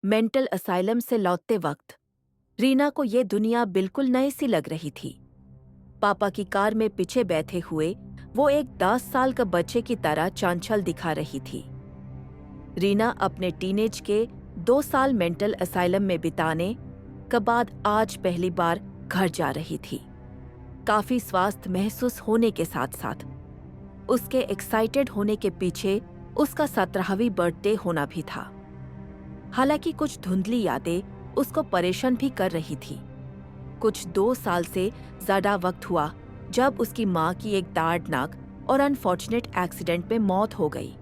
Mental asylum से लौटते वक्त रीना को ये दुनिया बिल्कुल नई सी लग रही थी। पापा की कार में पीछे बैठे हुए वो एक 10 साल का बच्चे की तरह चांचल दिखा रही थी। रीना अपने टीनेज के 2 साल मेंटल असाइलम में बिताने के बाद आज पहली बार घर जा रही थी। काफी स्वस्थ महसूस होने के साथ साथ उसके एक्साइटेड होने के पीछे उसका 17वीं बर्थडे होना भी था। हालांकि कुछ धुंधली यादें उसको परेशान भी कर रही थी। कुछ 2 साल से ज्यादा वक्त हुआ जब उसकी माँ की एक दर्दनाक और अनफॉर्चुनेट एक्सीडेंट में मौत हो गई,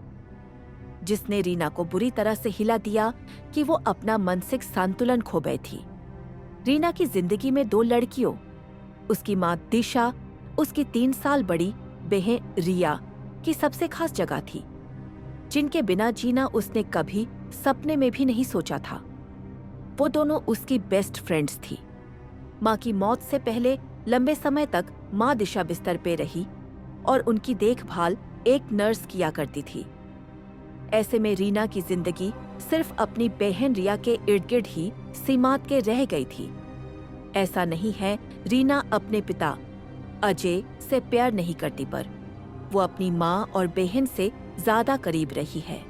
जिसने रीना को बुरी तरह से हिला दिया कि वो अपना मानसिक संतुलन खो गई थी। रीना की जिंदगी में 2 लड़कियों, उसकी माँ दिशा, उसकी 3 साल बड़ी बहन रिया की सबसे खास जगह थी, जिनके बिना जीना उसने कभी सपने में भी नहीं सोचा था। वो दोनों उसकी बेस्ट फ्रेंड्स थी। माँ की मौत से पहले लंबे समय तक माँ दिशा बिस्तर पे रही और उनकी देखभाल एक नर्स किया करती थी। ऐसे में रीना की जिंदगी सिर्फ अपनी बहन रिया के इर्द गिर्द ही सीमात के रह गई थी। ऐसा नहीं है रीना अपने पिता अजय से प्यार नहीं करती, पर वो अपनी माँ और बहन से ज्यादा करीब रही है।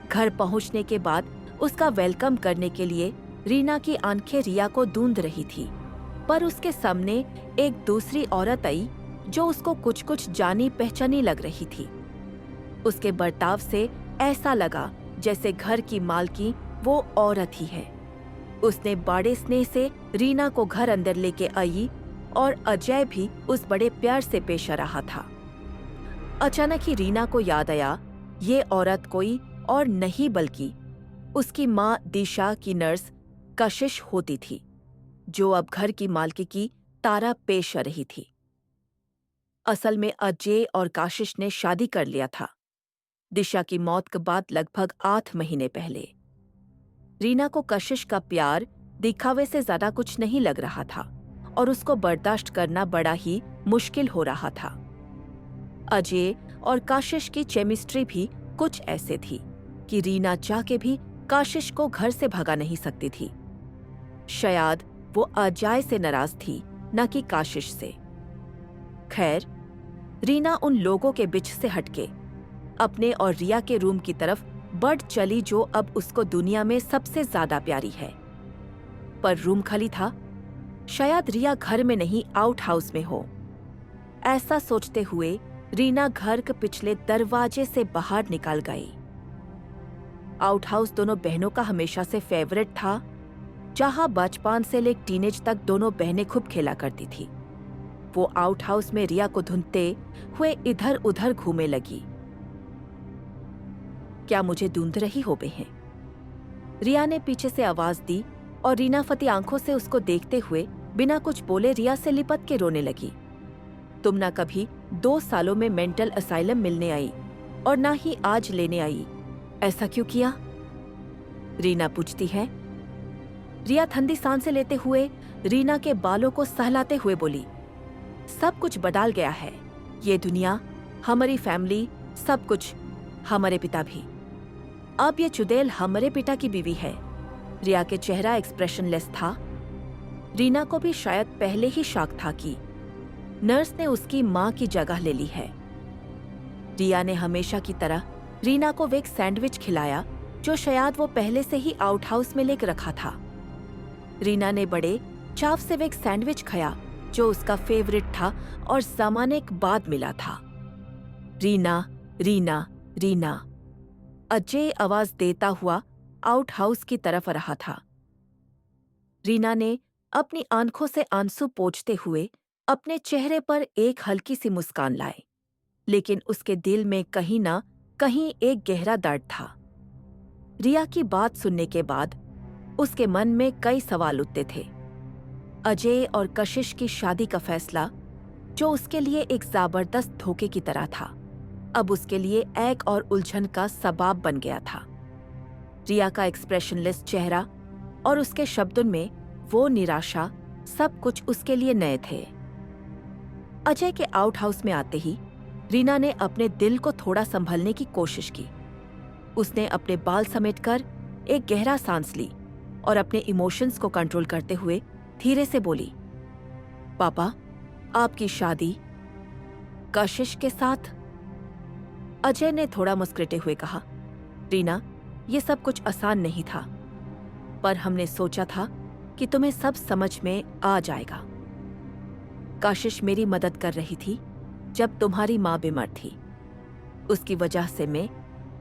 घर पहुंचने के बाद उसका वेलकम करने के लिए रीना की आंखें रिया को ढूंढ रही थी, पर उसके सामने एक दूसरी औरत आई जो उसको कुछ कुछ जानी पहचानी लग रही थी। उसके बर्ताव से ऐसा लगा जैसे घर की मालकी वो औरत ही है। उसने बड़े स्नेह से रीना को घर अंदर लेके आई और अजय भी उस बड़े प्यार से पेश आ रहा था। अचानक ही रीना को याद आया ये औरत कोई और नहीं बल्कि उसकी माँ दिशा की नर्स कशिश होती थी, जो अब घर की मालकी की तारा पेश आ रही थी। असल में अजय और काशिश ने शादी कर लिया था, दिशा की मौत के बाद लगभग 8 महीने पहले। रीना को कशिश का प्यार दिखावे से ज्यादा कुछ नहीं लग रहा था और उसको बर्दाश्त करना बड़ा ही मुश्किल हो रहा था। अजय और काशिश की केमिस्ट्री भी कुछ ऐसे थी कि रीना चाह के भी काशिश को घर से भगा नहीं सकती थी। शायद वो अजय से नाराज थी, न कि काशिश से। खैर, रीना उन लोगों के बीच से हटके अपने और रिया के रूम की तरफ बढ़ चली, जो अब उसको दुनिया में सबसे ज्यादा प्यारी है। पर रूम खाली था। शायद रिया घर में नहीं, आउट हाउस में हो। ऐसा सोचते हुए रीना घर के पिछले दरवाजे से बाहर निकल गई। आउट हाउस दोनों बहनों का हमेशा से फेवरेट था, जहां बचपन से लेकर टीनेज तक दोनों बहनें खूब खेला करती थी। वो आउट हाउस में रिया को ढूंढते हुए इधर उधर घूमने लगी। क्या मुझे ढूंढ रही हो बहन? रिया ने पीछे से आवाज दी और रीना फटी आंखों से उसको देखते हुए बिना कुछ बोले रिया से लिपट के रोने लगी। तुम ना कभी 2 सालों में मेंटल असाइलम मिलने आई और ना ही आज लेने आई, ऐसा क्यों किया? रीना पूछती है। रिया ठंडी सांसें लेते हुए रीना के बालों को सहलाते हुए बोली, सब कुछ बदल गया है। ये दुनिया, हमारी फैमिली, सब कुछ, हमारे पिता भी। अब ये चुड़ैल हमारे पिता की बीवी है। रिया के चेहरा एक्सप्रेशनलेस था। रीना को भी शायद पहले ही शक था कि नर्स ने उसकी माँ की जगह ले ली है। रिया ने हमेशा की तरह रीना को एक सैंडविच खिलाया, जो शायद वो पहले से ही आउट हाउस में लेकर रखा था। रीना ने बड़े चाव से एक सैंडविच खाया, जो उसका फेवरेट था और जमाने के बाद मिला था। रीना, रीना, रीना, अजय आवाज देता हुआ आउट हाउस की तरफ आ रहा था। रीना ने अपनी आंखों से आंसू पोंछते हुए अपने चेहरे पर एक हल्की सी मुस्कान लाई, लेकिन उसके दिल में कहीं ना कहीं एक गहरा दर्द था। रिया की बात सुनने के बाद उसके मन में कई सवाल उठते थे। अजय और कशिश की शादी का फैसला, जो उसके लिए एक जबरदस्त धोखे की तरह था, अब उसके लिए एक और उलझन का सबब बन गया था। रिया का एक्सप्रेशनलेस चेहरा और उसके शब्दों में वो निराशा, सब कुछ उसके लिए नए थे। अजय के आउट हाउस में आते ही रीना ने अपने दिल को थोड़ा संभलने की कोशिश की। उसने अपने बाल समेटकर एक गहरा सांस ली और अपने इमोशंस को कंट्रोल करते हुए धीरे से बोली, पापा, आपकी शादी कशिश के साथ? अजय ने थोड़ा मुस्कुराते हुए कहा, रीना, ये सब कुछ आसान नहीं था, पर हमने सोचा था कि तुम्हें सब समझ में आ जाएगा। कशिश मेरी मदद कर रही थी जब तुम्हारी माँ बीमार थी। उसकी वजह से मैं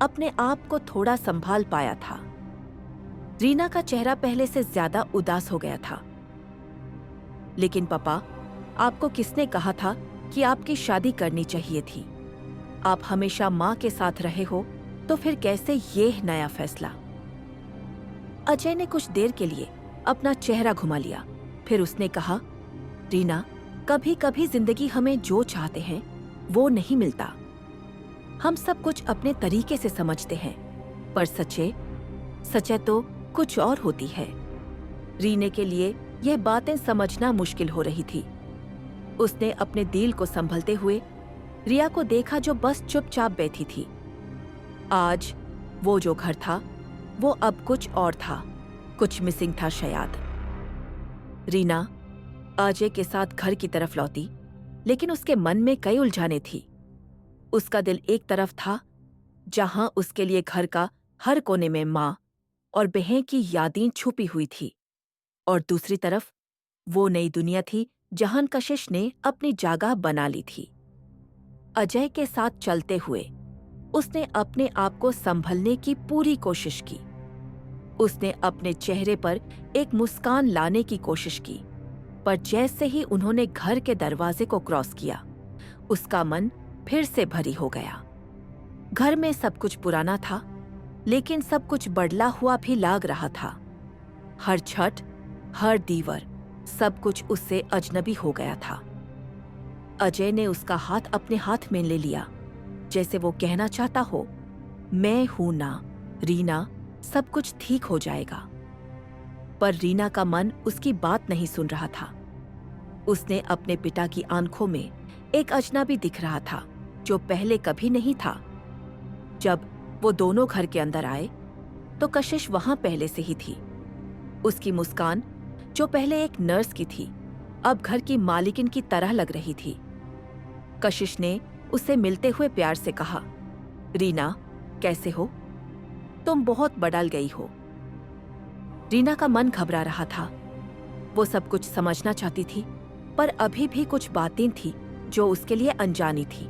अपने आप को थोड़ा संभाल पाया था। रीना का चेहरा पहले से ज्यादा उदास हो गया था। लेकिन पापा, आपको किसने कहा था कि आपकी शादी करनी चाहिए थी? आप हमेशा माँ के साथ रहे हो, तो फिर कैसे ये नया फैसला? अजय ने कुछ देर के लिए अपना चेहरा घुमा लिया, फिर उसने कहा, रीना, कभी कभी जिंदगी हमें जो चाहते हैं वो नहीं मिलता। हम सब कुछ अपने तरीके से समझते हैं, पर सच्चाई तो कुछ और होती है। रीने के लिए यह बातें समझना मुश्किल हो रही थी। उसने अपने दिल को संभलते हुए रिया को देखा, जो बस चुपचाप बैठी थी। आज वो जो घर था वो अब कुछ और था, कुछ मिसिंग था शायद। रीना अजय के साथ घर की तरफ लौटी, लेकिन उसके मन में कई उलझाने थी। उसका दिल एक तरफ था जहां उसके लिए घर का हर कोने में माँ और बहन की यादें छुपी हुई थी, और दूसरी तरफ वो नई दुनिया थी जहां कशिश ने अपनी जगह बना ली थी। अजय के साथ चलते हुए उसने अपने आप को संभलने की पूरी कोशिश की। उसने अपने चेहरे पर एक मुस्कान लाने की कोशिश की, पर जैसे ही उन्होंने घर के दरवाजे को क्रॉस किया, उसका मन फिर से भारी हो गया। घर में सब कुछ पुराना था, लेकिन सब कुछ बदला हुआ भी लग रहा था। हर छत, हर दीवार, सब कुछ उससे अजनबी हो गया था। अजय ने उसका हाथ अपने हाथ में ले लिया, जैसे वो कहना चाहता हो, मैं हूं ना रीना, सब कुछ ठीक हो जाएगा। पर रीना का मन उसकी बात नहीं सुन रहा था। उसने अपने पिता की आंखों में एक अजनबी दिख रहा था, जो पहले कभी नहीं था। जब वो दोनों घर के अंदर आए, तो कशिश वहां पहले से ही थी। उसकी मुस्कान, जो पहले एक नर्स की थी, अब घर की मालिकिन की तरह लग रही थी। कशिश ने उसे मिलते हुए प्यार से कहा, रीना, कैसे हो? तुम बहुत बदल गई हो। रीना का मन घबरा रहा था। वो सब कुछ समझना चाहती थी, पर अभी भी कुछ बातें थी जो उसके लिए अनजानी थी।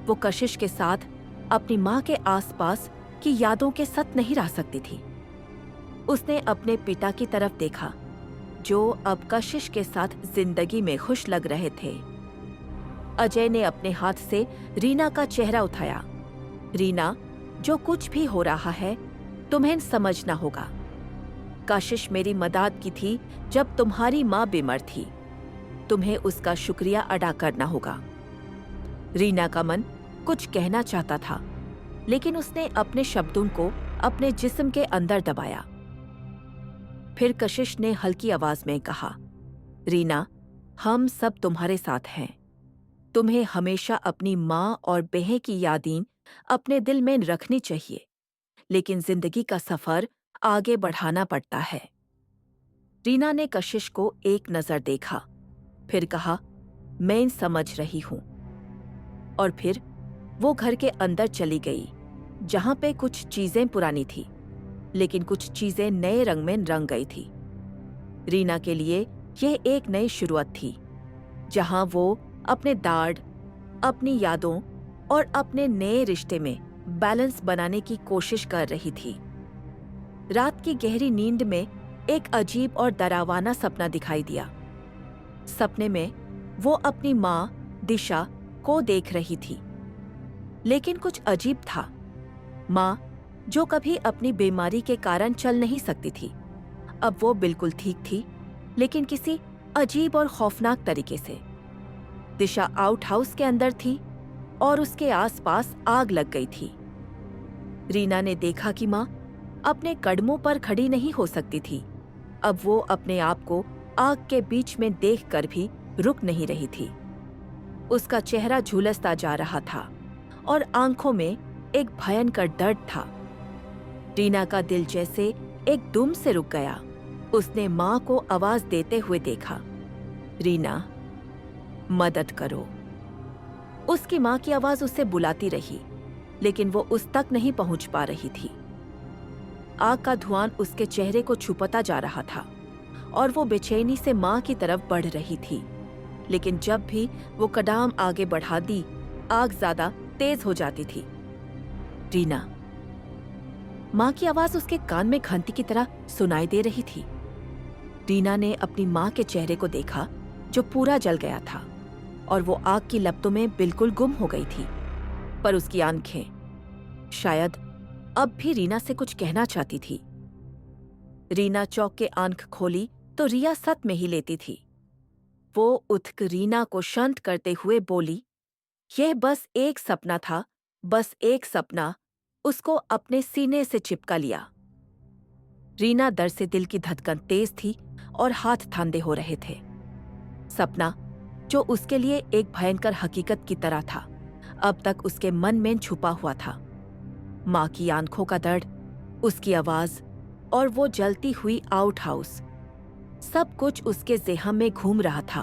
वो कशिश के साथ अपनी माँ के आसपास की यादों के साथ नहीं रह सकती थी। उसने अपने पिता की तरफ देखा, जो अब कशिश के साथ जिंदगी में खुश लग रहे थे। अजय ने अपने हाथ से रीना का चेहरा उठाया। रीना, जो कुछ भी हो रहा है तुम्हें समझना होगा। कशिश मेरी मदद की थी जब तुम्हारी माँ बीमार थी। तुम्हें उसका शुक्रिया अदा करना होगा। रीना का मन कुछ कहना चाहता था, लेकिन उसने अपने शब्दों को अपने जिस्म के अंदर दबाया। फिर कशिश ने हल्की आवाज में कहा, रीना, हम सब तुम्हारे साथ हैं। तुम्हें हमेशा अपनी माँ और बहन की यादें अपने दिल में रखनी चाहिए, लेकिन जिंदगी का सफर आगे बढ़ाना पड़ता है। रीना ने कशिश को एक नजर देखा, फिर कहा, मैं समझ रही हूं। और फिर वो घर के अंदर चली गई, जहां पे कुछ चीजें पुरानी थी, लेकिन कुछ चीजें नए रंग में रंग गई थी। रीना के लिए यह एक नई शुरुआत थी, जहां वो अपने दाढ़, अपनी यादों और अपने नए रिश्ते में बैलेंस बनाने की कोशिश कर रही थी। रात की गहरी नींद में एक अजीब और डरावना सपना दिखाई दिया। सपने में वो अपनी माँ दिशा को देख रही थी, लेकिन कुछ अजीब था। माँ, जो कभी अपनी बीमारी के कारण चल नहीं सकती थी, अब वो बिल्कुल ठीक थी, लेकिन किसी अजीब और खौफनाक तरीके से। दिशा आउट हाउस के अंदर थी और उसके आसपास आग लग गई थी। रीना ने देखा कि माँ अपने कदमों पर खड़ी नहीं हो सकती थी। अब वो अपने आप को आग के बीच में देखकर भी रुक नहीं रही थी। उसका चेहरा झुलसता जा रहा था और आंखों में एक भयंकर दर्द था। रीना का दिल जैसे एक दुम से रुक गया। उसने माँ को आवाज देते हुए देखा, रीना, मदद करो। उसकी माँ की आवाज उसे बुलाती रही, लेकिन वो उस तक नहीं पहुंच पा रही थी। आग का धुआं उसके चेहरे को छुपाता जा रहा था और वो बेचैनी से माँ की तरफ बढ़ रही थी। लेकिन जब भी वो कदम आगे बढ़ा दी, आग ज्यादा तेज हो जाती थी। रीना। माँ की आवाज उसके कान में घंटी की तरह सुनाई दे रही थी। रीना ने अपनी माँ के चेहरे को देखा, जो पूरा जल गया था और वो आग की लपटों में बिल्कुल गुम हो गई थी। पर उसकी आंखें शायद अब भी रीना से कुछ कहना चाहती थी। रीना चौंक के आंख खोली तो रिया सत में ही लेती थी। वो उठकर रीना को शांत करते हुए बोली, यह बस एक सपना था, बस एक सपना। उसको अपने सीने से चिपका लिया। रीना डर से दिल की धड़कन तेज थी और हाथ थांदे हो रहे थे। सपना, जो उसके लिए एक भयंकर हकीकत की तरह था, अब तक उसके मन में छुपा हुआ था। माँ की आंखों का दर्द, उसकी आवाज और वो जलती हुई आउट हाउस, सब कुछ उसके ज़ेहन में घूम रहा था।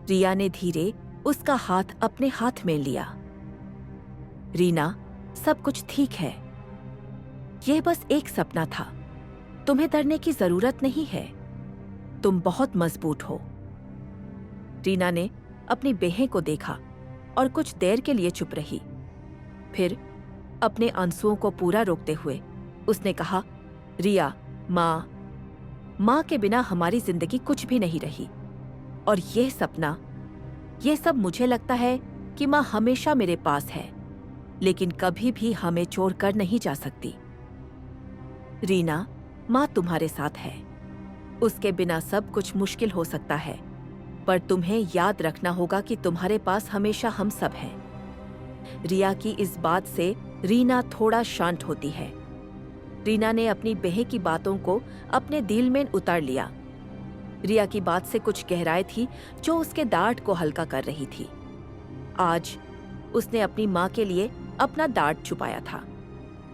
रिया ने धीरे उसका हाथ अपने हाथ में लिया। रीना, सब कुछ ठीक है। यह बस एक सपना था। तुम्हें डरने की जरूरत नहीं है। तुम बहुत मजबूत हो। रीना ने अपनी बहन को देखा और कुछ देर के लिए चुप रही। फिर अपने आंसुओं को पूरा रोकते हुए उसने कहा, रिया, माँ के बिना हमारी जिंदगी कुछ भी नहीं रही। और यह सपना, यह सब मुझे लगता है कि माँ हमेशा मेरे पास है, लेकिन कभी भी हमें छोड़ कर नहीं जा सकती। रीना, माँ तुम्हारे साथ है। उसके बिना सब कुछ मुश्किल हो सकता है, पर तुम्हें याद रखना होगा कि तुम्हारे पास हमेशा हम सब हैं। रिया की इस बात से रीना थोड़ा शांत होती है। रीना ने अपनी बहन की बातों को अपने दिल में उतार लिया। रिया की बात से कुछ गहराई थी जो उसके डांट को हल्का कर रही थी। आज उसने अपनी माँ के लिए अपना डांट छुपाया था,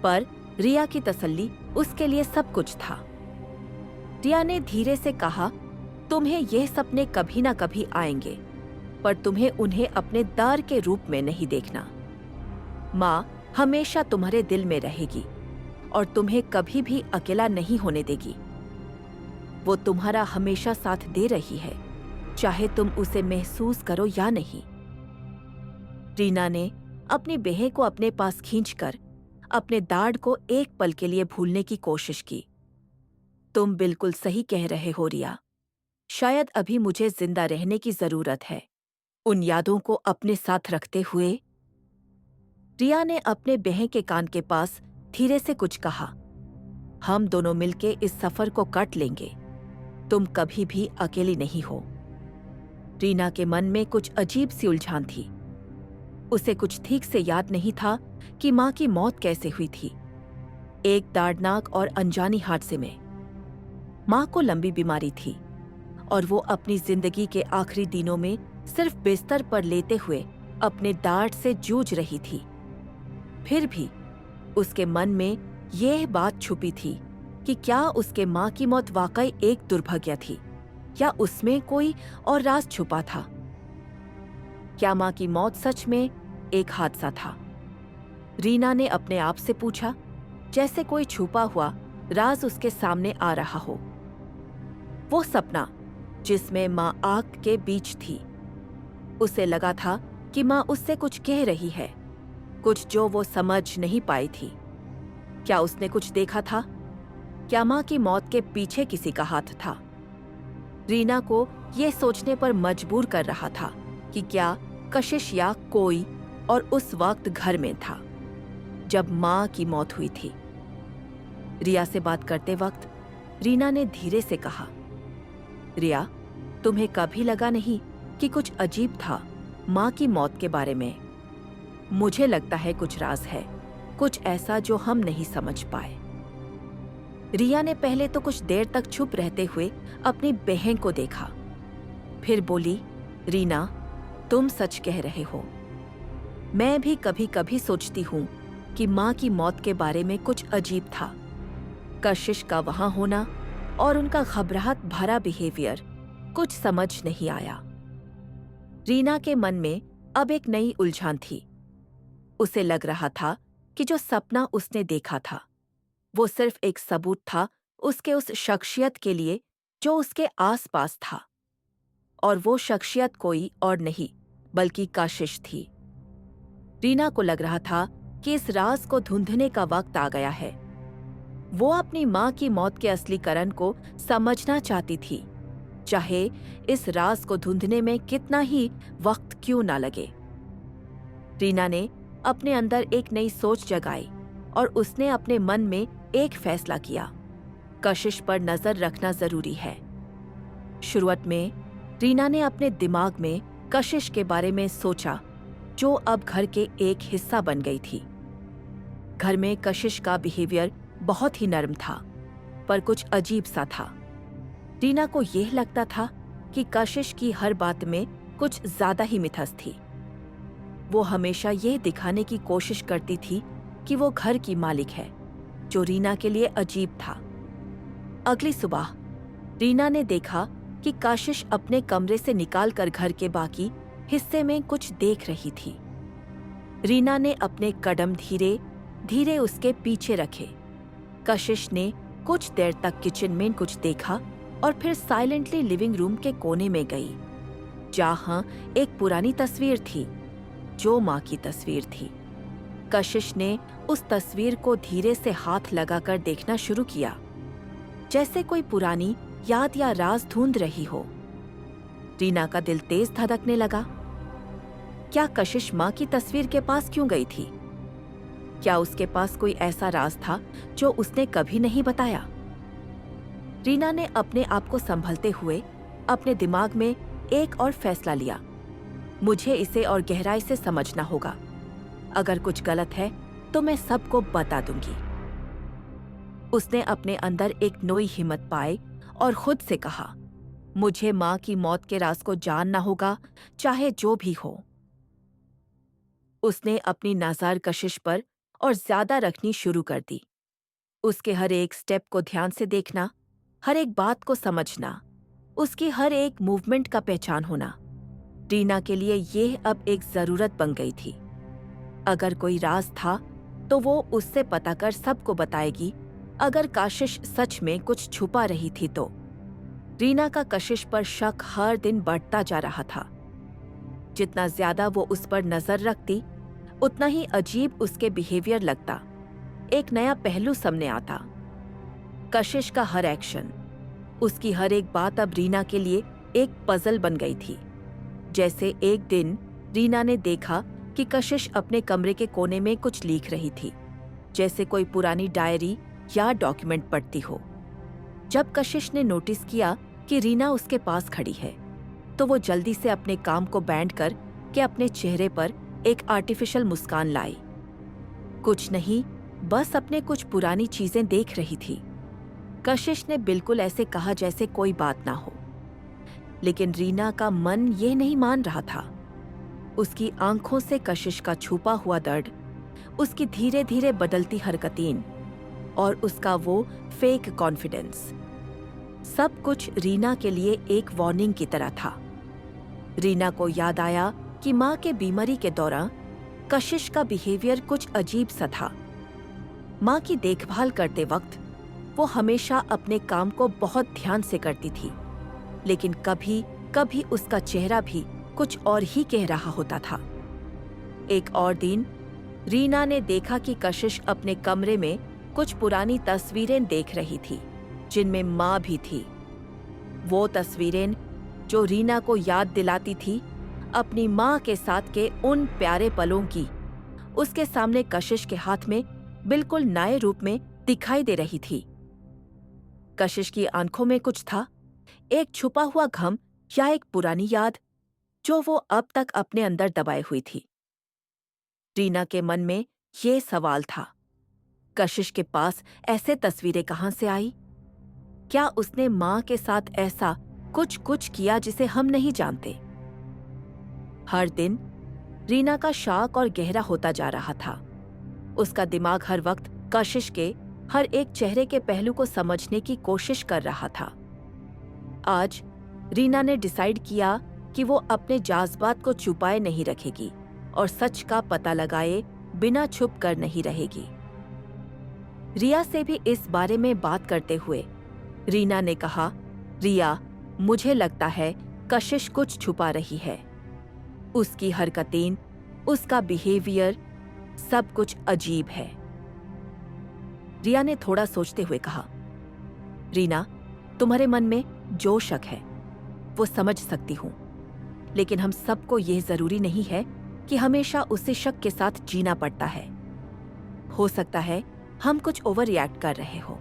पर रिया की तसल्ली उसके लिए सब कुछ था। रिया ने धीरे से कहा, तुम्हें यह सपने कभी ना कभी आएंगे, पर तुम्हें उन्हें अपने डर के रूप में नहीं देखना। माँ हमेशा तुम्हारे दिल में रहेगी और तुम्हें कभी भी अकेला नहीं होने देगी। वो तुम्हारा हमेशा साथ दे रही है, चाहे तुम उसे महसूस करो या नहीं। रीना ने अपनी बहन को अपने पास खींचकर अपने दाढ़ को एक पल के लिए भूलने की कोशिश की। तुम बिल्कुल सही कह रहे हो रिया। शायद अभी मुझे जिंदा रहने की जरूरत है। उन यादों को अपने साथ रखते हुए रिया ने अपने बहन के कान के पास धीरे से कुछ कहा, हम दोनों मिलके इस सफर को काट लेंगे। तुम कभी भी अकेली नहीं हो। रीना के मन में कुछ अजीब सी उलझन थी। उसे कुछ ठीक से याद नहीं था कि माँ की मौत कैसे हुई थी। एक दर्दनाक और अनजानी हादसे में। माँ को लंबी बीमारी थी और वो अपनी जिंदगी के आखिरी दिनों में सिर्फ बिस्तर पर लेते हुए अपने दर्द से जूझ रही थी। फिर भी उसके मन में यह बात छुपी थी कि क्या उसके माँ की मौत वाकई एक दुर्भाग्य थी या उसमें कोई और राज छुपा था। क्या माँ की मौत सच में एक हादसा था? रीना ने अपने आप से पूछा, जैसे कोई छुपा हुआ राज उसके सामने आ रहा हो। वो सपना जिसमें माँ आग के बीच थी। उसे लगा था कि माँ उससे कुछ कह रही है, कुछ जो वो समझ नहीं पाई थी। क्या उसने कुछ देखा था? क्या माँ की मौत के पीछे किसी का हाथ था? रीना को ये सोचने पर मजबूर कर रहा था कि क्या कशिश या कोई और उस वक्त घर में था जब माँ की मौत हुई थी। रिया से बात करते वक्त रीना ने धीरे से कहा, रिया, तुम्हें कभी लगा नहीं कि कुछ अजीब था माँ की मौत के बारे में? मुझे लगता है कुछ राज है, कुछ ऐसा जो हम नहीं समझ पाए। रिया ने पहले तो कुछ देर तक चुप रहते हुए अपनी बहन को देखा, फिर बोली, रीना, तुम सच कह रहे हो। मैं भी कभी कभी सोचती हूँ कि माँ की मौत के बारे में कुछ अजीब था। कशिश का वहां होना और उनका घबराहट भरा बिहेवियर कुछ समझ नहीं आया। रीना के मन में अब एक नई उलझन थी। उसे लग रहा था कि जो सपना उसने देखा था वो सिर्फ एक सबूत था उसके उस शख्सियत के लिए जो उसके आसपास था, और वो शख्सियत कोई और नहीं बल्कि कशिश थी। रीना को लग रहा था कि इस राज को ढूंढने का वक्त आ गया है। वो अपनी माँ की मौत के असली कारण को समझना चाहती थी, चाहे इस राज को ढूंढने में कितना ही वक्त क्यों ना लगे। रीना ने अपने अंदर एक नई सोच जगाई और उसने अपने मन में एक फैसला किया। कशिश पर नजर रखना जरूरी है। शुरुआत में रीना ने अपने दिमाग में कशिश के बारे में सोचा, जो अब घर के एक हिस्सा बन गई थी। घर में कशिश का बिहेवियर बहुत ही नरम था, पर कुछ अजीब सा था। रीना को यह लगता था कि कशिश की हर बात में कुछ ज्यादा ही मिथस थी। वो हमेशा यह दिखाने की कोशिश करती थी कि वो घर की मालिक है, जो रीना के लिए अजीब था। अगली सुबह रीना ने देखा कि कशिश अपने कमरे से निकालकर घर के बाकी हिस्से में कुछ देख रही थी। रीना ने अपने कदम धीरे धीरे उसके पीछे रखे। कशिश ने कुछ देर तक किचन में कुछ देखा और फिर साइलेंटली लिविंग रूम के कोने में गई, जहां एक पुरानी तस्वीर थी, जो माँ की तस्वीर थी। कशिश ने उस तस्वीर को धीरे से हाथ लगाकर देखना शुरू किया, जैसे कोई पुरानी याद या राज ढूंढ रही हो। रीना का दिल तेज धड़कने लगा। क्या कशिश माँ की तस्वीर के पास क्यों गई थी? क्या उसके पास कोई ऐसा राज था जो उसने कभी नहीं बताया? रीना ने अपने आप को संभलते हुए अपने दिमाग में एक और फैसला लिया। मुझे इसे और गहराई से समझना होगा। अगर कुछ गलत है तो मैं सबको बता दूंगी। उसने अपने अंदर एक नई हिम्मत पाई और खुद से कहा, मुझे माँ की मौत के राज को जानना होगा, चाहे जो भी हो। उसने अपनी नजर कशिश पर और ज्यादा रखनी शुरू कर दी। उसके हर एक स्टेप को ध्यान से देखना, हर एक बात को समझना, उसकी हर एक मूवमेंट का पहचान होना। रीना के लिए यह अब एक जरूरत बन गई थी। अगर कोई राज था तो वो उससे पता कर सबको बताएगी। अगर कशिश सच में कुछ छुपा रही थी तो रीना का कशिश पर शक हर दिन बढ़ता जा रहा था। जितना ज्यादा वो उस पर नजर रखती, उतना ही अजीब उसके बिहेवियर लगता। एक नया पहलू सामने आता। कशिश का हर एक्शन, उसकी हर एक बात अब रीना के लिए एक पजल बन गई थी। जैसे एक दिन रीना ने देखा कि कशिश अपने कमरे के कोने में कुछ लिख रही थी, जैसे कोई पुरानी डायरी या डॉक्यूमेंट पढ़ती हो। जब कशिश ने नोटिस किया कि रीना उसके पास खड़ी है, तो वो जल्दी से अपने काम को बैंड कर के अपने चेहरे पर एक आर्टिफिशियल मुस्कान लाई। कुछ नहीं, बस अपने कुछ पुरानी चीजें देख रही थी। कशिश ने बिल्कुल ऐसे कहा जैसे कोई बात ना हो, लेकिन रीना का मन ये नहीं मान रहा था। उसकी आंखों से कशिश का छुपा हुआ दर्द, उसकी धीरे धीरे बदलती हरकतें और उसका वो फेक कॉन्फिडेंस, सब कुछ रीना के लिए एक वार्निंग की तरह था। रीना को याद आया कि माँ के बीमारी के दौरान कशिश का बिहेवियर कुछ अजीब सा था। माँ की देखभाल करते वक्त वो हमेशा अपने काम को बहुत ध्यान से करती थी, लेकिन कभी कभी उसका चेहरा भी कुछ और ही कह रहा होता था। एक और दिन रीना ने देखा कि कशिश अपने कमरे में कुछ पुरानी तस्वीरें देख रही थी, जिनमें माँ भी थी। वो तस्वीरें जो रीना को याद दिलाती थी अपनी माँ के साथ के उन प्यारे पलों की, उसके सामने कशिश के हाथ में बिल्कुल नए रूप में दिखाई दे रही थी। कशिश की आंखों में कुछ था, एक छुपा हुआ गम या एक पुरानी याद जो वो अब तक अपने अंदर दबाए हुई थी। रीना के मन में ये सवाल था, कशिश के पास ऐसे तस्वीरें कहां से आई? क्या उसने माँ के साथ ऐसा कुछ किया जिसे हम नहीं जानते? हर दिन रीना का शक और गहरा होता जा रहा था। उसका दिमाग हर वक्त कशिश के हर एक चेहरे के पहलू को समझने की कोशिश कर रहा था। आज रीना ने डिसाइड किया कि वो अपने जज्बात को छुपाए नहीं रखेगी और सच का पता लगाए बिना छुप कर नहीं रहेगी। रिया से भी इस बारे में बात करते हुए रीना ने कहा, रिया, मुझे लगता है कशिश कुछ छुपा रही है। उसकी हरकतें, उसका बिहेवियर, सब कुछ अजीब है। रिया ने थोड़ा सोचते हुए कहा, रीना, तुम्हारे मन में जो शक है वो समझ सकती हूं, लेकिन हम सबको यह जरूरी नहीं है कि हमेशा उसी शक के साथ जीना पड़ता है। हो सकता है हम कुछ ओवर रिएक्ट कर रहे हो।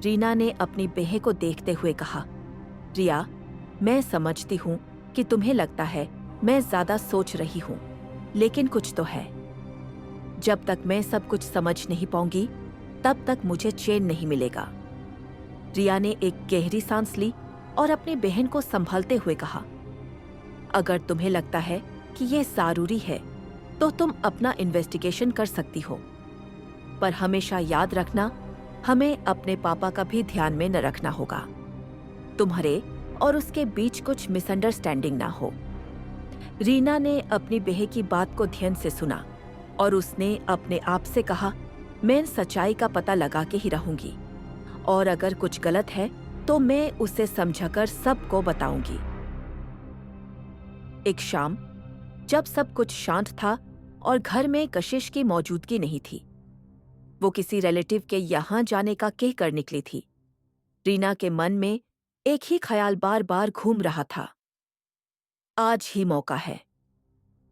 रीना ने अपनी बहन को देखते हुए कहा, रिया, मैं समझती हूं कि तुम्हें लगता है मैं ज्यादा सोच रही हूं, लेकिन कुछ तो है। जब तक मैं सब कुछ समझ नहीं पाऊंगी तब तक मुझे चैन नहीं मिलेगा। रिया ने एक गहरी सांस ली और अपनी बहन को संभालते हुए कहा, अगर तुम्हें लगता है कि यह जरूरी है तो तुम अपना इन्वेस्टिगेशन कर सकती हो, पर हमेशा याद रखना, हमें अपने पापा का भी ध्यान में न रखना होगा। तुम्हारे और उसके बीच कुछ मिसअंडरस्टैंडिंग ना हो। रीना ने अपनी बहन की बात को ध्यान से सुना और उसने अपने आप से कहा, मैं सच्चाई का पता लगा के ही रहूंगी और अगर कुछ गलत है तो मैं उसे समझाकर सबको बताऊंगी। एक शाम जब सब कुछ शांत था और घर में कशिश की मौजूदगी नहीं थी, वो किसी रिलेटिव के यहां जाने का कह कर निकली थी। रीना के मन में एक ही ख्याल बार बार घूम रहा था, आज ही मौका है।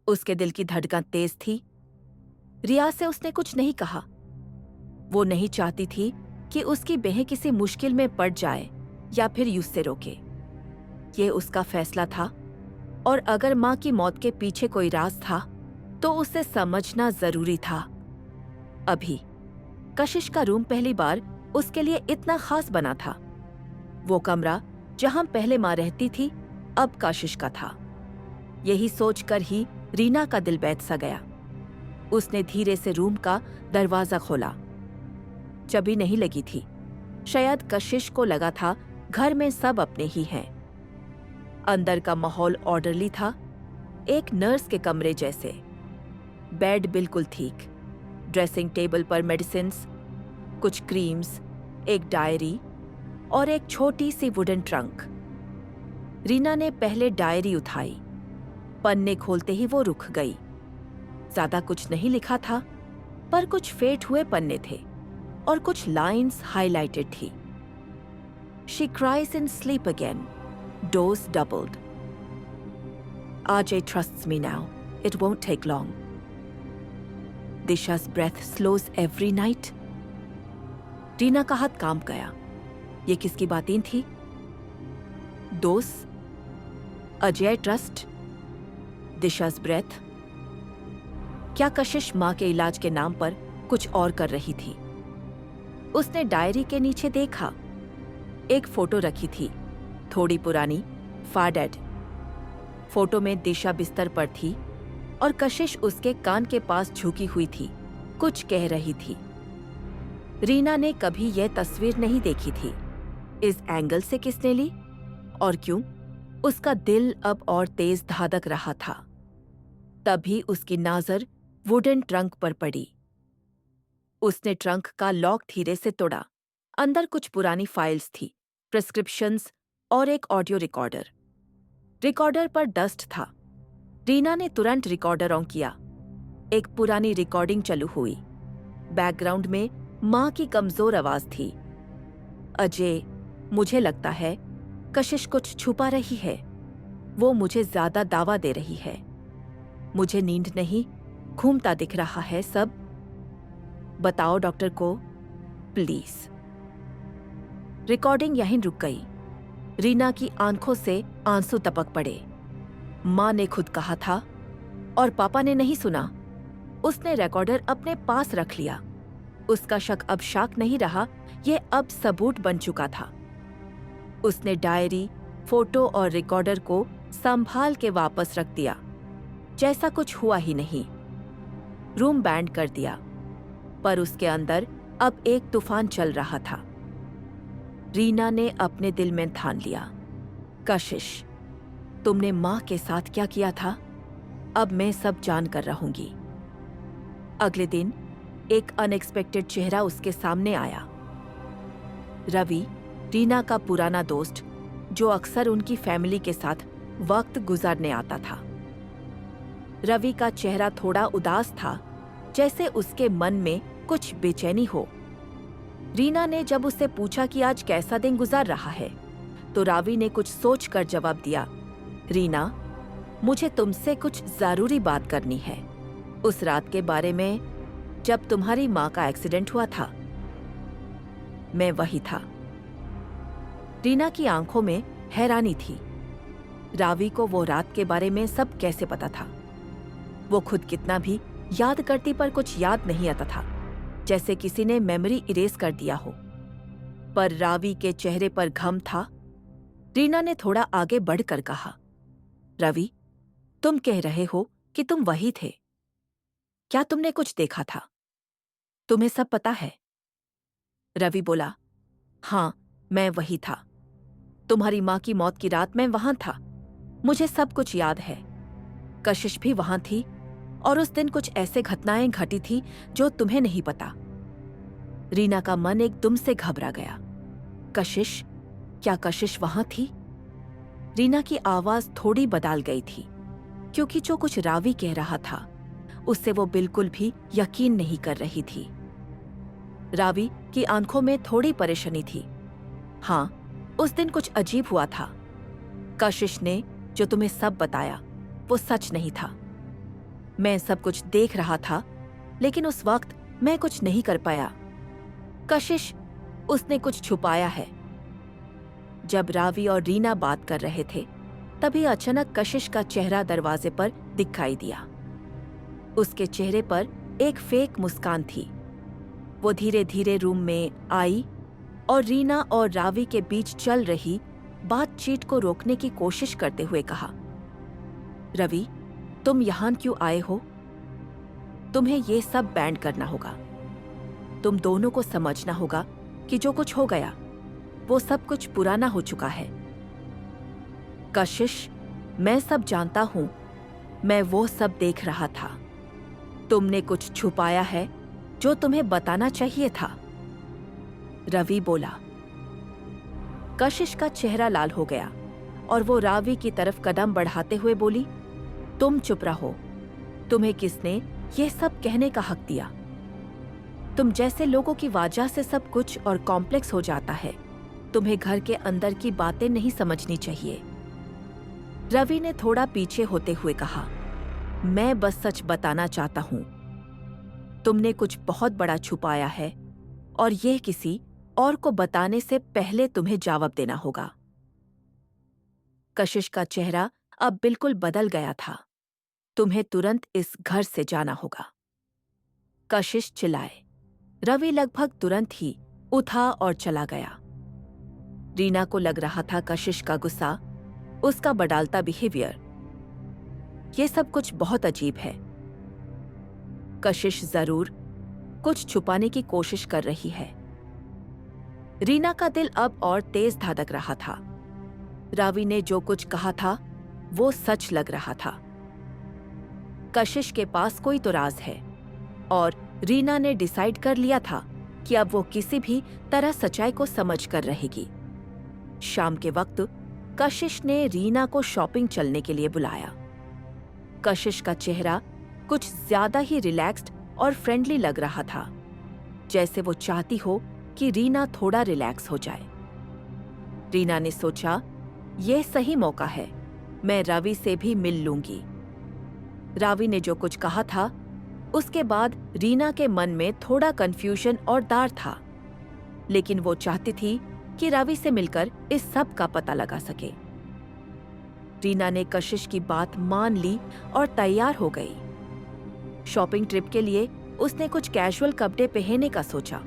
उसके दिल की धड़कन तेज थी। रिया से उसने कुछ नहीं कहा। वो नहीं चाहती थी कि उसकी बहन किसी मुश्किल में पड़ जाए या फिर उससे रोके। ये उसका फैसला था और अगर मां की मौत के पीछे कोई राज था तो उसे समझना जरूरी था। अभी कशिश का रूम पहली बार उसके लिए इतना खास बना था। वो कमरा जहां पहले मां रहती थी अब कशिश का था। यही सोचकर ही रीना का दिल बैठ सा गया। उसने धीरे से रूम का दरवाजा खोला। चाबी नहीं लगी थी। शायद कशिश को लगा था घर में सब अपने ही हैं। अंदर का माहौल ऑर्डरली था, एक नर्स के कमरे जैसे। बेड बिल्कुल ठीक, ड्रेसिंग टेबल पर मेडिसिन्स, कुछ क्रीम्स, एक डायरी और एक छोटी सी वुडन ट्रंक। रीना ने पहले डायरी उठाई। पन्ने खोलते ही वो रुक गई। ज्यादा कुछ नहीं लिखा था, पर कुछ फेड हुए पन्ने थे और कुछ लाइंस हाइलाइटेड थी। She cries in sleep again. Dose doubled. Ajay trusts me now. It won't take long. Disha's breath slows every night. Reena का हाथ कांप गया। ये किसकी बातें थी? दोस, अजय ट्रस्ट, दिशा's breath। क्या कशिश मां के इलाज के नाम पर कुछ और कर रही थी? उसने डायरी के नीचे देखा। एक फोटो रखी थी, थोड़ी पुरानी, फार डेड। फोटो में दिशा बिस्तर पर थी और कशिश उसके कान के पास झुकी हुई थी, कुछ कह रही थी। रीना ने कभी यह तस्वीर नहीं देखी थी। इस एंगल से किसने ली और क्यों? उसका दिल अब और तेज धड़क रहा था। तभी उसकी नजर वुडन ट्रंक पर पड़ी। उसने ट्रंक का लॉक धीरे से तोड़ा। अंदर कुछ पुरानी फाइल्स थी, प्रिस्क्रिप्शंस और एक ऑडियो रिकॉर्डर। रिकॉर्डर पर डस्ट था। रीना ने तुरंत रिकॉर्डर ऑन किया। एक पुरानी रिकॉर्डिंग चालू हुई। बैकग्राउंड में मां की कमजोर आवाज थी। अजय, मुझे लगता है कशिश कुछ छुपा रही है। वो मुझे ज्यादा दावा दे रही है। मुझे नींद नहीं, घूमता दिख रहा है सब। बताओ डॉक्टर को, प्लीज। रिकॉर्डिंग यहीं रुक गई। रीना की आंखों से आंसू टपक पड़े। मां ने खुद कहा था और पापा ने नहीं सुना। उसने रिकॉर्डर अपने पास रख लिया। उसका शक अब शक नहीं रहा, यह अब सबूत बन चुका था। उसने डायरी, फोटो और रिकॉर्डर को संभाल के वापस रख दिया, जैसा कुछ हुआ ही नहीं। रूम बैंड कर दिया, पर उसके अंदर अब एक तूफान चल रहा था। रीना ने अपने दिल में ठान लिया, कशिश, तुमने माँ के साथ क्या किया था, अब मैं सब जान कर रहूंगी। अगले दिन एक अनएक्सपेक्टेड चेहरा उसके सामने आया। रवि, रीना का पुराना दोस्त, जो अक्सर उनकी फैमिली के साथ वक्त गुजारने आता था। रवि का चेहरा थोड़ा उदास था, जैसे उसके मन में कुछ बेचैनी हो। रीना ने जब उससे पूछा कि आज कैसा दिन गुजार रहा है, तो रवि ने कुछ सोचकर जवाब दिया, रीना, मुझे तुमसे कुछ जरूरी बात करनी है। उस रात के बारे में जब तुम्हारी माँ का एक्सीडेंट हुआ था। मैं वही था। रीना की आंखों में हैरानी थी। रावी को वो रात के बारे में सब कैसे पता था? वो खुद कितना भी याद करती पर कुछ याद नहीं आता था, जैसे किसी ने मेमोरी इरेज कर दिया हो। पर रावी के चेहरे पर घम था। रीना ने थोड़ा आगे बढ़कर कहा, रवि, तुम कह रहे हो कि तुम वही थे। क्या तुमने कुछ देखा था? तुम्हें सब पता है? रवि बोला, हाँ, मैं वही था। तुम्हारी माँ की मौत की रात मैं वहां था। मुझे सब कुछ याद है। कशिश भी वहां थी और उस दिन कुछ ऐसे घटनाएं घटी थी जो तुम्हें नहीं पता। रीना का मन एकदम से घबरा गया। कशिश? क्या कशिश वहां थी? रीना की आवाज थोड़ी बदल गई थी, क्योंकि जो कुछ रावी कह रहा था उससे वो बिल्कुल भी यकीन नहीं कर रही थी। रावी की आंखों में थोड़ी परेशानी थी। हाँ, उस दिन कुछ अजीब हुआ था। कशिश ने जो तुम्हें सब बताया वो सच नहीं था। मैं सब कुछ देख रहा था, लेकिन उस वक्त मैं कुछ नहीं कर पाया। कशिश, उसने कुछ छुपाया है। जब रावी और रीना बात कर रहे थे, तभी अचानक कशिश का चेहरा दरवाजे पर दिखाई दिया। उसके चेहरे पर एक फेक मुस्कान थी। वो धीरे धीरे रूम में आई और रीना और रावी के बीच चल रही बातचीत को रोकने की कोशिश करते हुए कहा, रवि, तुम यहां क्यों आए हो? तुम्हें ये सब बैंड करना होगा। तुम दोनों को समझना होगा कि जो कुछ हो गया वो सब कुछ पुराना हो चुका है। कशिश, मैं सब जानता हूं। मैं वो सब देख रहा था। तुमने कुछ छुपाया है जो तुम्हें बताना चाहिए था। रवि बोला। कशिश का चेहरा लाल हो गया और वो रावी की तरफ कदम बढ़ाते हुए बोली, तुम चुप रहो। तुम्हें किसने ये सब कहने का हक दिया? तुम जैसे लोगों की वजह से सब कुछ और कॉम्प्लेक्स हो जाता है। तुम्हें घर के अंदर की बातें नहीं समझनी चाहिए। रवि ने थोड़ा पीछे होते हुए कहा, मैं बस सच बताना चाहता हूं। तुमने कुछ बहुत बड़ा छुपाया है और यह किसी और को बताने से पहले तुम्हें जवाब देना होगा। कशिश का चेहरा अब बिल्कुल बदल गया था। तुम्हें तुरंत इस घर से जाना होगा। कशिश चिल्लाए। रवि लगभग तुरंत ही उठा और चला गया। रीना को लग रहा था कशिश का गुस्सा, उसका बदलता बिहेवियर, ये सब कुछ बहुत अजीब है। कशिश जरूर कुछ छुपाने की कोशिश कर रही है। रीना का दिल अब और तेज धड़क रहा था। रावी ने जो कुछ कहा था वो सच लग रहा था। कशिश के पास कोई तो राज है और रीना ने डिसाइड कर लिया था कि अब वो किसी भी तरह सच्चाई को समझ कर रहेगी। शाम के वक्त कशिश ने रीना को शॉपिंग चलने के लिए बुलाया। कशिश का चेहरा कुछ ज्यादा ही रिलैक्स्ड और फ्रेंडली लग रहा था, जैसे वो चाहती हो कि रीना थोड़ा रिलैक्स हो जाए। रीना ने सोचा, यह सही मौका है, मैं रवि से भी मिल लूंगी। रावी ने जो कुछ कहा था उसके बाद रीना के मन में थोड़ा कंफ्यूजन और डर था, लेकिन वो चाहती थी कि रवि से मिलकर इस सब का पता लगा सके। रीना ने कशिश की बात मान ली और तैयार हो गई। शॉपिंग ट्रिप के लिए उसने कुछ कैजुअल कपड़े पहनने का सोचा,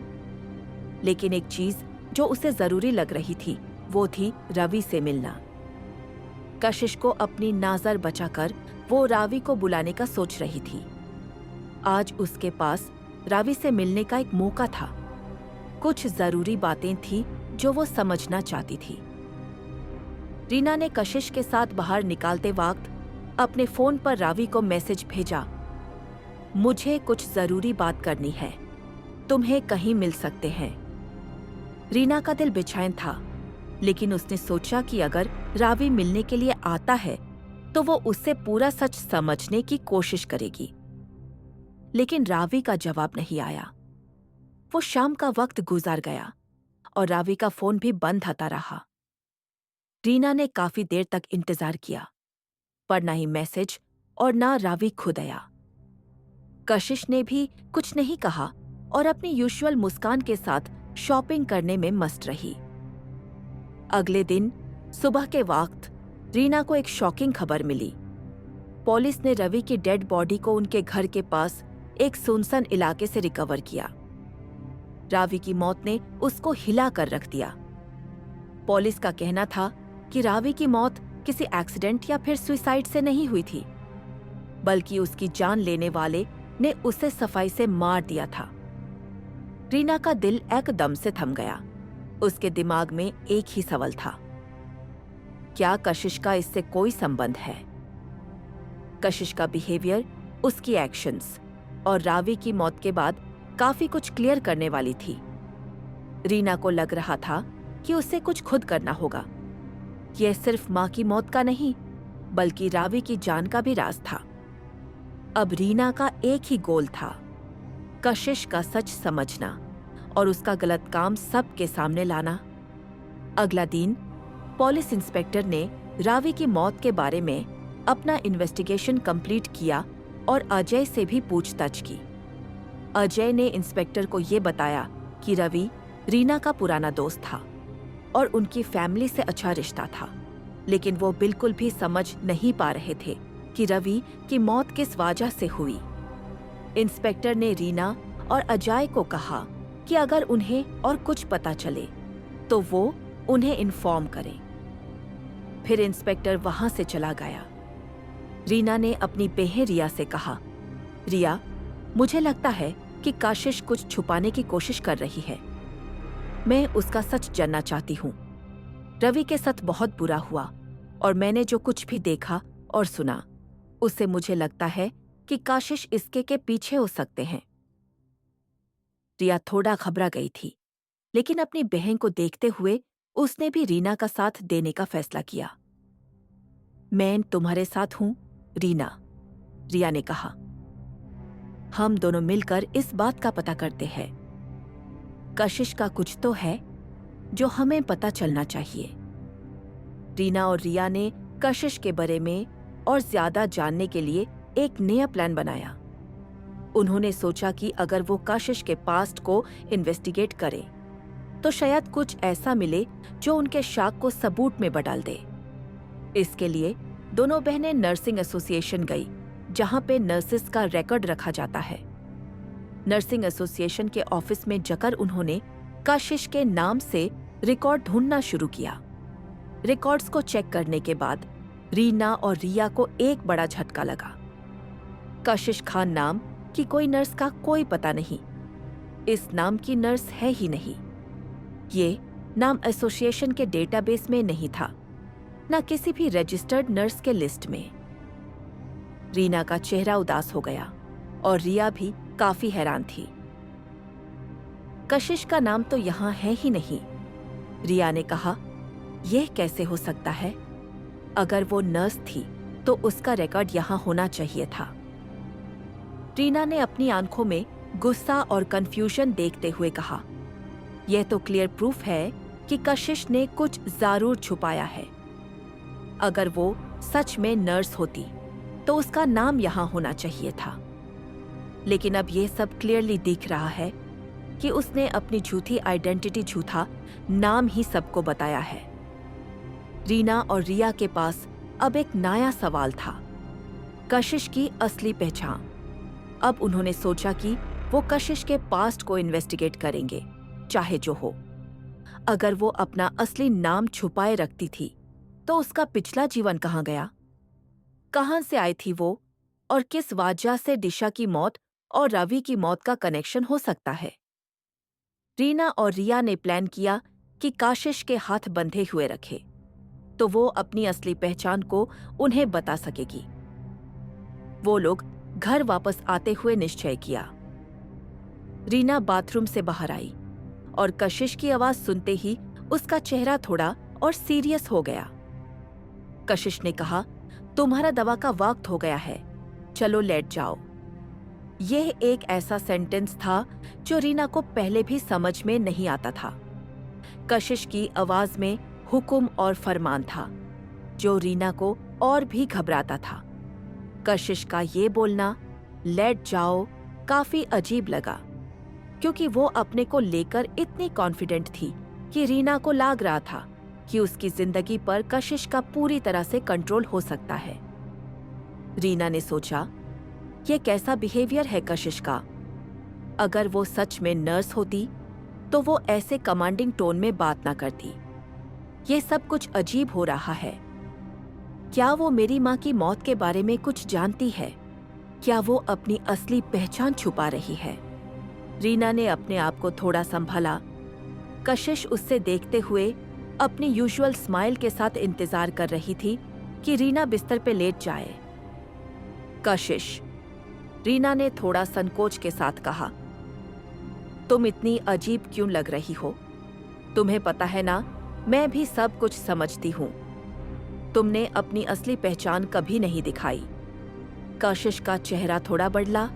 लेकिन एक चीज जो उसे जरूरी लग रही थी वो थी रवि से मिलना। कशिश को अपनी नजर बचाकर वो रावी को बुलाने का सोच रही थी। आज उसके पास रावी से मिलने का एक मौका था। कुछ जरूरी बातें थी जो वो समझना चाहती थी। रीना ने कशिश के साथ बाहर निकालते वक्त अपने फोन पर रावी को मैसेज भेजा, मुझे कुछ जरूरी बात करनी है, तुम्हें कहीं मिल सकते हैं। रीना का दिल बेचैन था, लेकिन उसने सोचा कि अगर रावी मिलने के लिए आता है तो वो उससे पूरा सच समझने की कोशिश करेगी। लेकिन रावी का जवाब नहीं आया। वो शाम का वक्त गुजार गया और रावी का फोन भी बंद आता रहा। रीना ने काफी देर तक इंतजार किया, पर ना ही मैसेज और ना रावी खुद आया। कशिश ने भी कुछ नहीं कहा और अपनी यूजुअल मुस्कान के साथ शॉपिंग करने में मस्त रही। अगले दिन सुबह के वक्त रीना को एक शॉकिंग खबर मिली। पुलिस ने रवि की डेड बॉडी को उनके घर के पास एक सुनसान इलाके से रिकवर किया। रावी की मौत ने उसको हिला कर रख दिया। पुलिस का कहना था कि रावी की मौत किसी एक्सीडेंट या फिर सुसाइड से नहीं हुई थी, बल्कि उसकी जान लेने वाले ने उसे सफाई से मार दिया था। रीना का दिल एकदम से थम गया। उसके दिमाग में एक ही सवाल था, क्या कशिश का इससे कोई संबंध है? कशिश का बिहेवियर, उसकी एक्शंस और रावी की मौत के बाद काफी कुछ क्लियर करने वाली थी। रीना को लग रहा था कि उसे कुछ खुद करना होगा। यह सिर्फ मां की मौत का नहीं, बल्कि रावी की जान का भी राज था। अब रीना का एक ही गोल था, कशिश का सच समझना और उसका गलत काम सबके सामने लाना। अगला दिन पुलिस इंस्पेक्टर ने रावी की मौत के बारे में अपना इन्वेस्टिगेशन कंप्लीट किया और अजय से भी पूछताछ की। अजय ने इंस्पेक्टर को ये बताया कि रवि रीना का पुराना दोस्त था और उनकी फैमिली से अच्छा रिश्ता था, लेकिन वो बिल्कुल भी समझ नहीं पा रहे थे कि रवि की मौत किस वजह से हुई। इंस्पेक्टर ने रीना और अजय को कहा कि अगर उन्हें और कुछ पता चले तो वो उन्हें इन्फॉर्म करें। फिर इंस्पेक्टर वहां से चला गया। रीना ने अपनी बहन रिया से कहा, रिया, मुझे लगता है कि कशिश कुछ छुपाने की कोशिश कर रही है। मैं उसका सच जानना चाहती हूँ। रवि के साथ बहुत बुरा हुआ और मैंने जो कुछ भी देखा और सुना, उससे मुझे लगता है कि कशिश इसके के पीछे हो सकते हैं। रिया थोड़ा घबरा गई थी, लेकिन अपनी बहन को देखते हुए उसने भी रीना का साथ देने का फैसला किया। मैं तुम्हारे साथ हूं, रीना, रिया ने कहा। हम दोनों मिलकर इस बात का पता करते हैं। कशिश का कुछ तो है जो हमें पता चलना चाहिए। रीना और रिया ने कशिश के बारे में और ज्यादा जानने के लिए एक नया प्लान बनाया। उन्होंने सोचा कि अगर वो कशिश के पास्ट को इन्वेस्टिगेट करें तो शायद कुछ ऐसा मिले जो उनके शक को सबूत में बदल दे। इसके लिए दोनों बहनें नर्सिंग एसोसिएशन गई, जहां पे नर्सेस का रिकॉर्ड रखा जाता है। नर्सिंग एसोसिएशन के ऑफिस में जाकर उन्होंने कशिश के नाम से रिकॉर्ड ढूंढना शुरू किया। रिकॉर्ड्स को चेक करने के बाद रीना और रिया को एक बड़ा झटका लगा। कशिश खान नाम की कोई नर्स का कोई पता नहीं। इस नाम की नर्स है ही नहीं। ये नाम एसोसिएशन के डेटाबेस में नहीं था, न किसी भी रजिस्टर्ड नर्स के लिस्ट में। रीना का चेहरा उदास हो गया और रिया भी काफी हैरान थी। कशिश का नाम तो यहाँ है ही नहीं। रिया ने कहा, यह कैसे हो सकता है? अगर वो नर्स थी तो उसका रिकॉर्ड यहाँ होना चाहिए था। रीना ने अपनी आंखों में गुस्सा और कंफ्यूजन देखते हुए कहा, यह तो क्लियर प्रूफ है कि कशिश ने कुछ जरूर छुपाया है। अगर वो सच में नर्स होती तो उसका नाम यहाँ होना चाहिए था। लेकिन अब यह सब क्लियरली दिख रहा है कि उसने अपनी झूठी आइडेंटिटी, झूठा नाम ही सबको बताया है। रीना और रिया के पास अब एक नया सवाल था, कशिश की असली पहचान। अब उन्होंने सोचा कि वो कशिश के पास्ट को इन्वेस्टिगेट करेंगे, चाहे जो हो। अगर वो अपना असली नाम छुपाए रखती थी तो उसका पिछला जीवन कहाँ गया? कहां से आई थी वो और किस वजह से दिशा की मौत और रवि की मौत का कनेक्शन हो सकता है। रीना और रिया ने प्लान किया कि काशिश के हाथ बंधे हुए रखे तो वो अपनी असली पहचान को उन्हें बता सकेगी। वो लोग घर वापस आते हुए निश्चय किया। रीना बाथरूम से बाहर आई और कशिश की आवाज सुनते ही उसका चेहरा थोड़ा और सीरियस हो गया। कशिश ने कहा, तुम्हारा दवा का वक्त हो गया है, चलो लेट जाओ। यह एक ऐसा सेंटेंस था जो रीना को पहले भी समझ में नहीं आता था। कशिश की आवाज में हुक्म और फरमान था जो रीना को और भी घबराता था। कशिश का ये बोलना लेट जाओ काफी अजीब लगा क्योंकि वो अपने को लेकर इतनी कॉन्फिडेंट थी कि रीना को लग रहा था कि उसकी जिंदगी पर कशिश का पूरी तरह से कंट्रोल हो सकता है। रीना ने सोचा, ये कैसा बिहेवियर है कशिश का। अगर वो सच में नर्स होती तो वो ऐसे कमांडिंग टोन में बात ना करती। ये सब कुछ अजीब हो रहा है। क्या वो मेरी माँ की मौत के बारे में कुछ जानती है? क्या वो अपनी असली पहचान छुपा रही है? रीना ने अपने आप को थोड़ा संभाला। कशिश उससे देखते हुए अपनी यूजुअल स्माइल के साथ इंतजार कर रही थी कि रीना बिस्तर पे लेट जाए। कशिश, रीना ने थोड़ा संकोच के साथ कहा, तुम इतनी अजीब क्यों लग रही हो? तुम्हें पता है ना, मैं भी सब कुछ समझती हूँ। तुमने अपनी असली पहचान कभी नहीं दिखाई। कशिश का चेहरा थोड़ा बदला,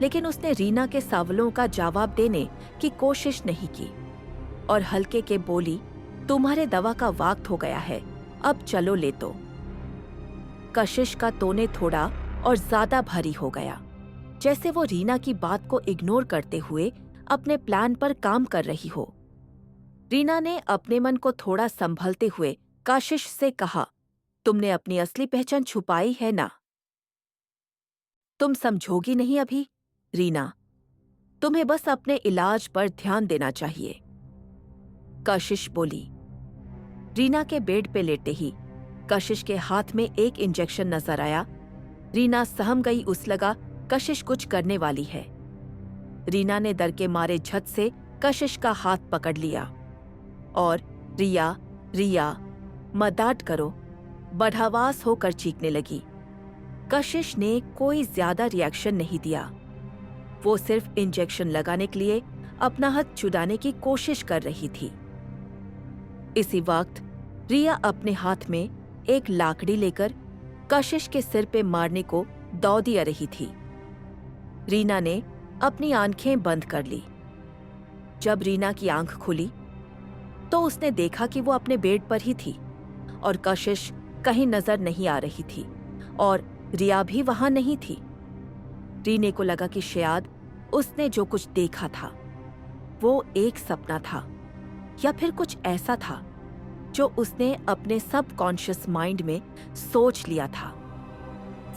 लेकिन उसने रीना के सवालों का जवाब देने की कोशिश नहीं की और हल्के के बोली, तुम्हारे दवा का वक्त हो गया है, अब चलो ले तो। कशिश का टोन थोड़ा और ज्यादा भारी हो गया, जैसे वो रीना की बात को इग्नोर करते हुए अपने प्लान पर काम कर रही हो। रीना ने अपने मन को थोड़ा संभलते हुए कशिश से कहा, तुमने अपनी असली पहचान छुपाई है ना? तुम समझोगी नहीं अभी? रीना, तुम्हें बस अपने इलाज पर ध्यान देना चाहिए, कशिश बोली। रीना के बेड पे लेटे ही कशिश के हाथ में एक इंजेक्शन नजर आया। रीना सहम गई, उस लगा कशिश कुछ करने वाली है। रीना ने डर के मारे झट से कशिश का हाथ पकड़ लिया और रिया रिया मदद करो बढ़ावास होकर चीखने लगी। कशिश ने कोई ज्यादा रिएक्शन नहीं दिया। वो सिर्फ इंजेक्शन लगाने के लिए अपना हाथ छुड़ाने की कोशिश कर रही थी। इसी वक्त रिया अपने हाथ में एक लाकड़ी लेकर कशिश के सिर पे मारने को दौड़ी आ रही थी। रीना ने अपनी आंखें बंद कर ली। जब रीना की आंख खुली तो उसने देखा कि वो अपने बेड पर ही थी और कशिश कहीं नजर नहीं आ रही थी और रिया भी वहां नहीं थी। रीने को लगा कि शायद उसने जो कुछ देखा था वो एक सपना था या फिर कुछ ऐसा था जो उसने अपने सबकॉन्शियस माइंड में सोच लिया था।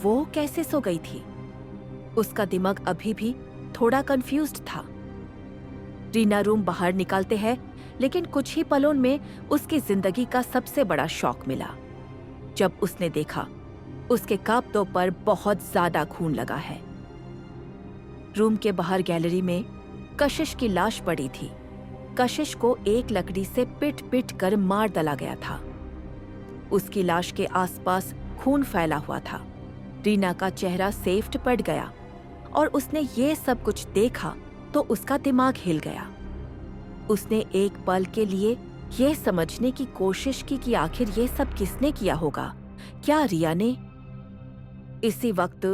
वो कैसे सो गई थी? उसका दिमाग अभी भी थोड़ा कंफ्यूज्ड था। रीना रूम बाहर निकालते हैं, लेकिन कुछ ही पलों में उसकी जिंदगी का सबसे बड़ा शॉक मिला जब उसने देखा उसके कपड़ों पर बहुत ज्यादा खून लगा है। रूम के बाहर गैलरी में कशिश की लाश पड़ी थी। कशिश को एक लकड़ी से पिट पिट कर मार डाला गया था। उसकी लाश के आसपास खून फैला हुआ था। रीना का चेहरा सेफ्ट पड़ गया और उसने ये सब कुछ देखा तो उसका दिमाग हिल गया। उसने एक पल के लिए ये समझने की कोशिश की कि आखिर ये सब किसने किया होगा। क्या रिया ने? इसी वक्त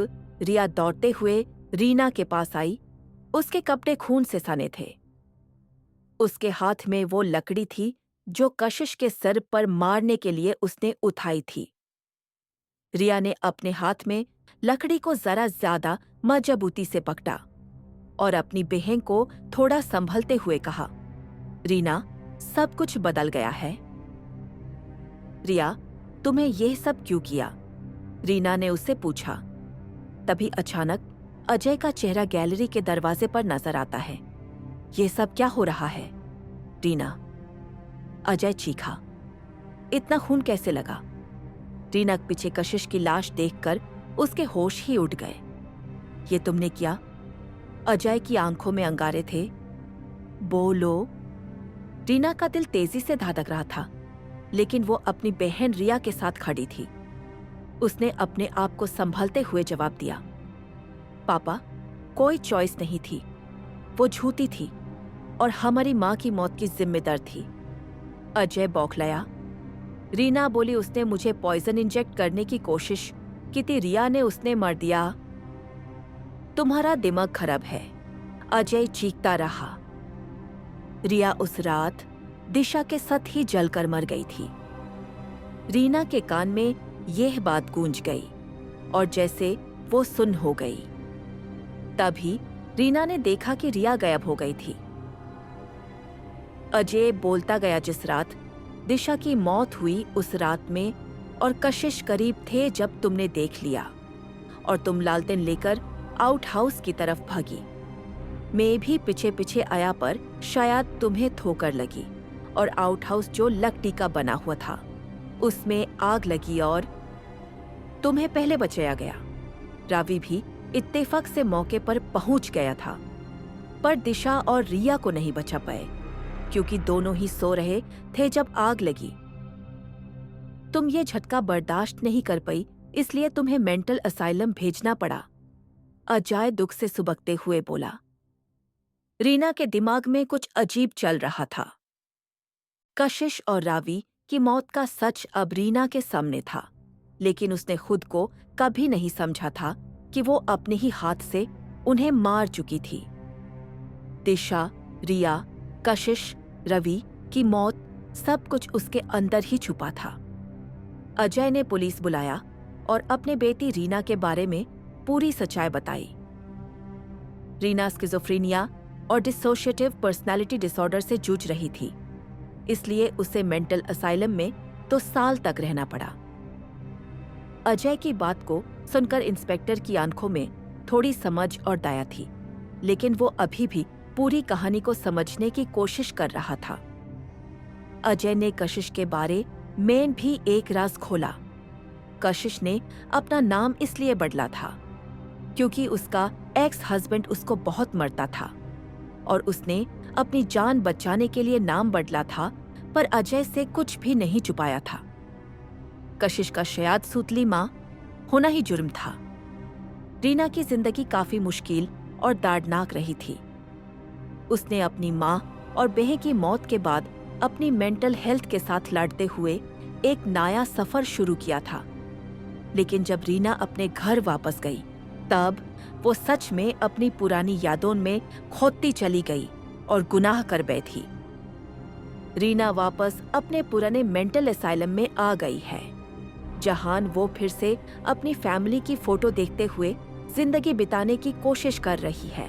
रिया दौड़ते हुए रीना के पास आई। उसके कपड़े खून से सने थे। उसके हाथ में वो लकड़ी थी जो कशिश के सर पर मारने के लिए उसने उठाई थी। रिया ने अपने हाथ में लकड़ी को जरा ज्यादा मजबूती से पकड़ा और अपनी बहन को थोड़ा संभलते हुए कहा, रीना, सब कुछ बदल गया है। रिया, तुम्हें यह सब क्यों किया? रीना ने उससे पूछा। तभी अचानक अजय का चेहरा गैलरी के दरवाजे पर नजर आता है। ये सब क्या हो रहा है? रीना, अजय चीखा। इतना खून कैसे लगा? रीना के पीछे कशिश की लाश देखकर उसके होश ही उड़ गए। ये तुमने किया? अजय की आंखों में अंगारे थे। बोलो। रीना का दिल तेजी से धड़क रहा था, लेकिन वो अपनी बहन रिया के साथ खड़ी थी। उसने अपने आप को संभलते हुए जवाब दिया, पापा, कोई चॉइस नहीं थी। वो झूठी थी और हमारी माँ की मौत की जिम्मेदार थी। अजय बौखलाया। रीना बोली, उसने मुझे पॉइजन इंजेक्ट करने की कोशिश की थी, रिया ने उसने मर दिया। तुम्हारा दिमाग खराब है, अजय चीखता रहा। रिया उस रात दिशा के साथ ही जलकर मर गई थी। रीना के कान में यह बात गूंज गई और जैसे वो सुन हो गई। तभी रीना ने देखा कि रिया गायब हो गई थी। अजय बोलता गया, जिस रात दिशा की मौत हुई उस रात में और कशिश करीब थे जब तुमने देख लिया और तुम लालटेन लेकर आउट हाउस की तरफ भागी। मैं भी पीछे पीछे आया पर शायद तुम्हें ठोकर लगी और आउट हाउस जो लकड़ी का बना हुआ था उसमें आग लगी और तुम्हें पहले बचाया गया। रावी भी इत्तेफाक से मौके पर पहुंच गया था, पर दिशा और रिया को नहीं बचा पाए क्योंकि दोनों ही सो रहे थे जब आग लगी। तुम ये झटका बर्दाश्त नहीं कर पाई, इसलिए तुम्हें मेंटल असाइलम भेजना पड़ा। अजय दुख से सुबकते हुए बोला। रीना के दिमाग में कुछ अजीब चल रहा था। कशिश और रावी की मौत का सच अब रीना के सामने था, लेकिन उसने खुद को कभी नहीं समझा था कि वो अपने ही हाथ से उन्हें मार चुकी थी। दिशा, रिया, कशिश, रवि की मौत, सब कुछ उसके अंदर ही छुपा था। अजय ने पुलिस बुलाया और अपने बेटी रीना के बारे में पूरी सच्चाई बताई। रीना स्किज़ोफ्रेनिया और डिसोशिएटिव पर्सनालिटी डिसऑर्डर से जूझ रही थी, इसलिए उसे मेंटल असाइलम में 2 साल तक रहना पड़ा। अजय की बात को सुनकर इंस्पेक्टर की आंखों में थोड़ी समझ और दया थी, लेकिन वो अभी भी पूरी कहानी को समझने की कोशिश कर रहा था। अजय ने कशिश के बारे में भी एक राज खोला। कशिश ने अपना नाम इसलिए बदला था क्योंकि उसका एक्स हस्बैंड उसको बहुत मरता था और उसने अपनी जान बचाने के लिए नाम बदला था, पर अजय से कुछ भी नहीं छुपाया था। कशिश का शायद सूतली मां होना ही जुर्म था। रीना की जिंदगी काफी मुश्किल और दर्दनाक रही थी। उसने अपनी मां और बहन की मौत के बाद अपनी मेंटल हेल्थ के साथ लड़ते हुए एक नया सफर शुरू किया था, लेकिन जब रीना अपने घर वापस गई तब वो सच में अपनी पुरानी यादों में खोती चली गई और गुनाह कर बैठी। रीना वापस अपने पुराने मेंटल असाइलम में आ गई है, जहां वो फिर से अपनी फैमिली की फोटो देखते हुए जिंदगी बिताने की कोशिश कर रही है।